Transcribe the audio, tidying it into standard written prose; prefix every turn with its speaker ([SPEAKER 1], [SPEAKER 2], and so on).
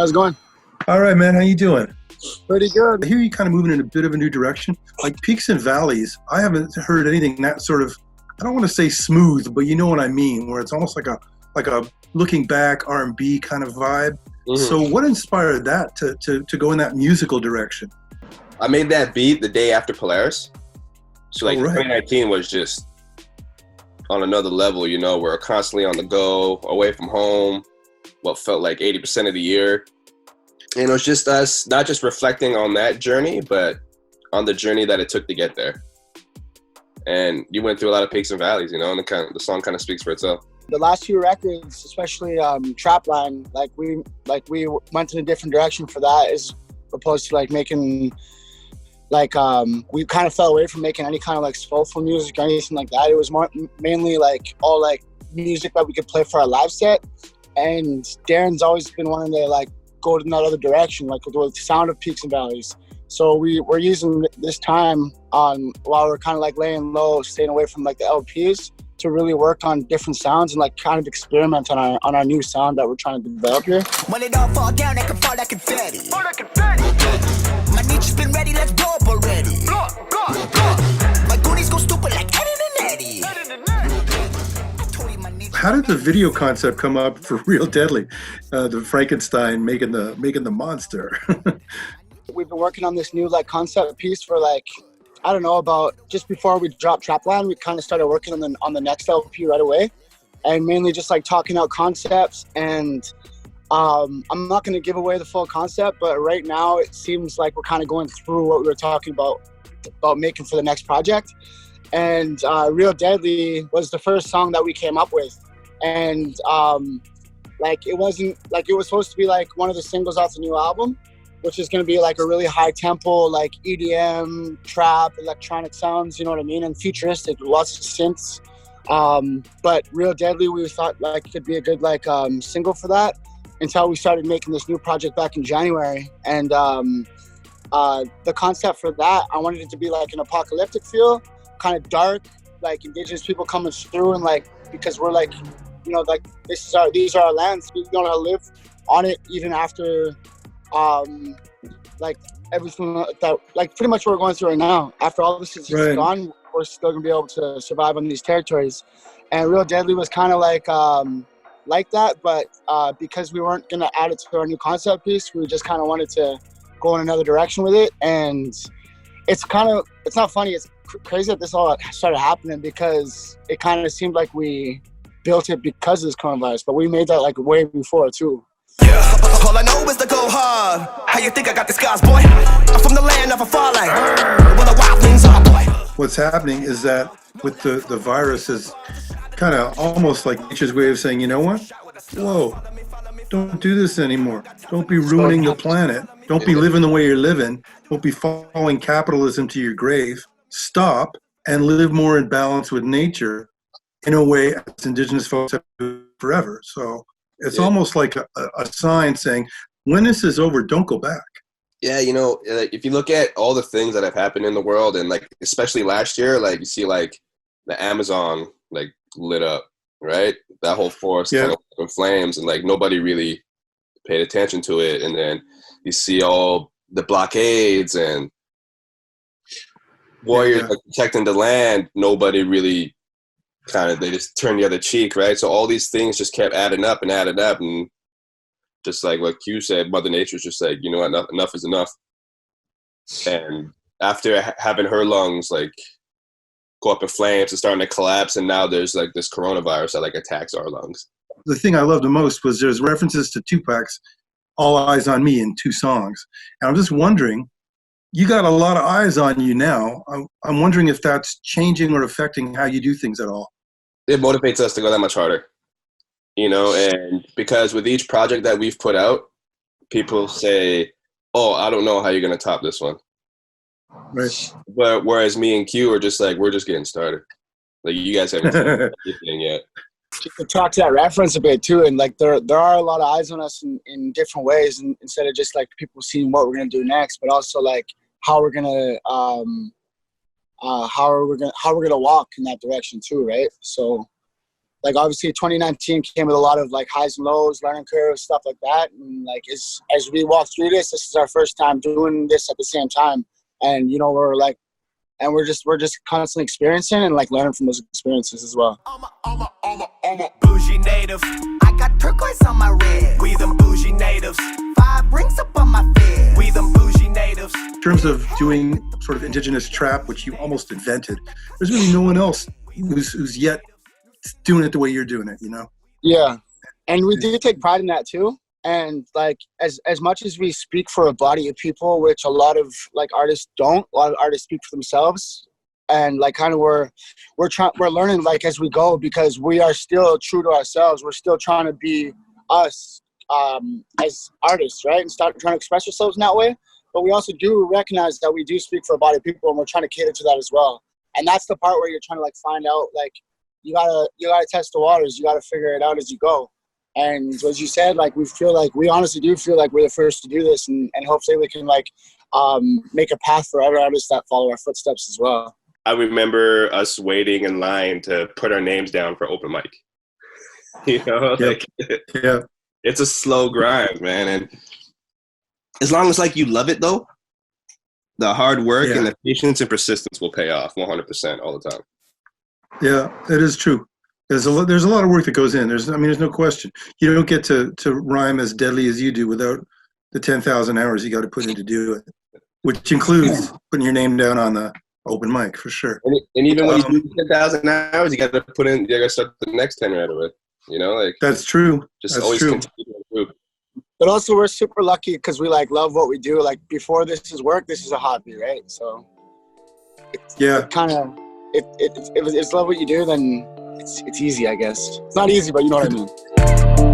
[SPEAKER 1] how's it going?
[SPEAKER 2] All right, man. How you doing?
[SPEAKER 1] Pretty good.
[SPEAKER 2] I hear you kind of moving in a bit of a new direction, like peaks and valleys. I haven't heard anything that sort of, I don't want to say smooth, but you know what I mean, where it's almost like a looking back R&B kind of vibe. Mm-hmm. So what inspired that to go in that musical direction?
[SPEAKER 3] I made that beat the day after Polaris. So like 2019 was just on another level, you know, we're constantly on the go, away from home, what felt like 80% of the year. And it was just us not just reflecting on that journey, but on the journey that it took to get there. And you went through a lot of peaks and valleys, you know, and the song kind of speaks for itself.
[SPEAKER 1] The last few records, especially Trapline, we went in a different direction for that, as opposed to like making we kind of fell away from making any kind of like soulful music or anything like that. It was mainly like all like music that we could play for our live set. And Darren's always been wanting to like go in that other direction, like with the sound of peaks and valleys. So we're using this time while we're kind of like laying low, staying away from like the LPs, to really work on different sounds and like kind of experiment on our new sound that we're trying to develop here.
[SPEAKER 4] When it all fall down, I can fall like confetti. My niche's been ready, let's blow up already. My goonies go stupid like Eddie and Eddie.
[SPEAKER 2] How did the video concept come up for Real Deadly? The Frankenstein making the monster.
[SPEAKER 1] We've been working on this new like concept piece for like, I don't know, about just before we dropped Trapline, we kind of started working on the next LP right away, and mainly just like talking out concepts. And I'm not going to give away the full concept, but right now it seems like we're kind of going through what we were talking about making for the next project. And Real Deadly was the first song that we came up with. And it wasn't like, it was supposed to be like one of the singles off the new album, which is going to be like a really high tempo, like EDM, trap, electronic sounds, you know what I mean? And futuristic, lots of synths. But Real Deadly, we thought like could be a good like single for that, until we started making this new project back in January. And the concept for that, I wanted it to be like an apocalyptic feel, kind of dark, like Indigenous people coming through, and like, because we're like, you know, like these are our lands, we don't know how to live on it even after like everything that, like pretty much what we're going through right now. After all this is gone, we're still gonna be able to survive on these territories. And Real Deadly was kind of like that, but because we weren't gonna add it to our new concept piece, we just kind of wanted to go in another direction with it. And it's not funny, it's crazy that this all started happening, because it kind of seemed like we built it because of this coronavirus, but we made that like way before too.
[SPEAKER 4] Yeah, all I know is to go hard. How you think I got the scars, boy? I'm from the land of a far light, where the wild things are, boy.
[SPEAKER 2] What's happening is that with the virus is kind of almost like nature's way of saying, you know what? Whoa, don't do this anymore. Don't be ruining the planet. Don't be living the way you're living. Don't be following capitalism to your grave. Stop and live more in balance with nature in a way as Indigenous folks have done forever. So it's almost like a sign saying, when this is over, don't go back.
[SPEAKER 3] Yeah, you know, if you look at all the things that have happened in the world, and like especially last year, like you see like the Amazon like lit up, right? That whole forest kind of in flames, and like nobody really paid attention to it. And then you see all the blockades and warriors like protecting the land. Nobody really they just turned the other cheek, right? So all these things just kept adding up, and just like what Q said, Mother Nature's just like, you know, enough is enough. And after having her lungs like go up in flames and starting to collapse, and now there's like this coronavirus that like attacks our lungs.
[SPEAKER 2] The thing I loved the most was there's references to Tupac's "All Eyes on Me" in 2 songs, and I'm just wondering, you got a lot of eyes on you now. I'm wondering if that's changing or affecting how you do things at all.
[SPEAKER 3] It motivates us to go that much harder, you know, and because with each project that we've put out, people say, oh, I don't know how you're going to top this one.
[SPEAKER 2] Right.
[SPEAKER 3] But whereas me and Q are just like, we're just getting started. Like, you guys haven't seen anything yet.
[SPEAKER 1] To talk to that reference a bit too, and like there are a lot of eyes on us in different ways, and instead of just like people seeing what we're going to do next, but also like how we're gonna walk in that direction too, right? So like obviously 2019 came with a lot of like highs and lows, learning curves, stuff like that. And like as we walk through this is our first time doing this at the same time. And you know, we're just constantly experiencing and like learning from those experiences as well.
[SPEAKER 4] I'm a bougie native. I got turquoise on my red. We them bougie natives. 5 rings up on my fed. We them bougie natives.
[SPEAKER 2] In terms of doing sort of indigenous trap, which you almost invented, there's really no one else who's yet doing it the way you're doing it, you know?
[SPEAKER 1] Yeah. And we do take pride in that too. And like as much as we speak for a body of people, which a lot of like artists don't, a lot of artists speak for themselves. And like kind of we're learning like as we go, because we are still true to ourselves. We're still trying to be us as artists, right? And start trying to express ourselves in that way. But we also do recognize that we do speak for a body of people, and we're trying to cater to that as well. And that's the part where you're trying to like find out, like you gotta test the waters. You gotta figure it out as you go. And as you said, like we honestly do feel like we're the first to do this, and hopefully we can like make a path for other artists that follow our footsteps as well.
[SPEAKER 3] I remember us waiting in line to put our names down for open mic. You know, like
[SPEAKER 2] yeah,
[SPEAKER 3] it's a slow grind, man. And as long as like you love it though, the hard work and the patience and persistence will pay off 100% all the time.
[SPEAKER 2] Yeah, that is true. There's a lot of work that goes in. There's no question. You don't get to rhyme as deadly as you do without the 10,000 hours you got to put in to do it, which includes putting your name down on the open mic for sure.
[SPEAKER 3] And even when you do 10,000 hours, you got to start the next 10 right away. You know, like
[SPEAKER 2] that's true.
[SPEAKER 3] Just
[SPEAKER 2] that's
[SPEAKER 3] always
[SPEAKER 2] true.
[SPEAKER 3] continue to improve.
[SPEAKER 1] But also we're super lucky because we like love what we do. Like before this is work, this is a hobby, right? So if it's love what you do, then it's easy, I guess. It's not easy, but you know what I mean.